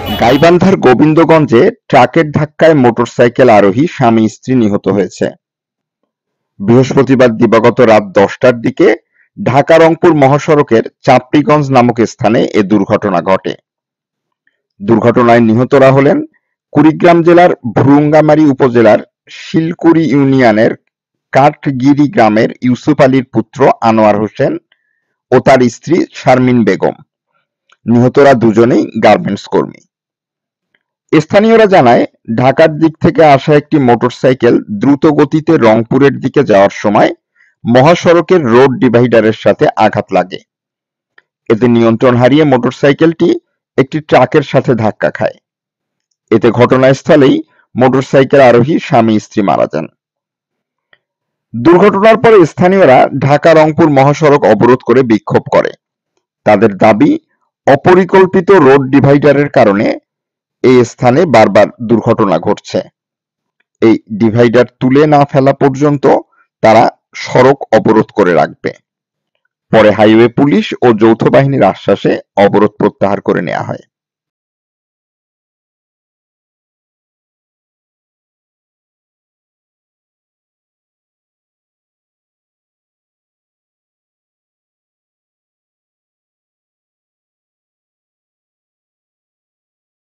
গাইবান্ধার গোবিন্দগঞ্জে ট্রাকের ধাক্কায় মোটরসাইকেল আরোহী স্বামী-স্ত্রী নিহত হয়েছে। বৃহস্পতিবার দিবাগত রাত 10টার দিকে ঢাকা-রংপুর মহাসড়কের চাঁপড়িগঞ্জ নামক স্থানে এ দুর্ঘটনা ঘটে। দুর্ঘটনায় নিহতরা হলেন কুড়িগ্রাম জেলার ভুরুঙ্গামারী উপজেলার শিলকুড়ি ইউনিয়নের কাঠগিরি গ্রামের ইউসুফ আলীর পুত্র আনোয়ার হোসেন ও তার স্ত্রী শারমিন বেগম। নিহতরা দুজনেই গার্মেন্টস কর্মী। স্থানীয়রা জানায়, ঢাকার দিক থেকে আসা একটি মোটরসাইকেল দ্রুত গতিতে রংপুরের দিকে যাওয়ার সময় মহাসড়কের রোড ডিভাইডারের সাথে আঘাত লাগে। এতে নিয়ন্ত্রণ হারিয়ে মোটরসাইকেলটি একটি ট্রাকের সাথে ধাক্কা খায়। এতে ঘটনাস্থলেই মোটরসাইকেল আরোহী স্বামী-স্ত্রী মারা যান। দুর্ঘটনার পরে স্থানীয়রা ঢাকা-রংপুর মহাসড়ক অবরোধ করে বিক্ষোভ করে। তাদের দাবি, অপরিকল্পিত রোড ডিভাইডারের কারণে এই স্থানে বারবার দুর্ঘটনা ঘটছে। এই ডিভাইডার তুলে না ফেলা পর্যন্ত তারা সড়ক অবরোধ করে রাখবে। পরে হাইওয়ে পুলিশ ও যৌথ বাহিনীর আশ্বাসে অবরোধ প্রত্যাহার করে নেওয়া হয়।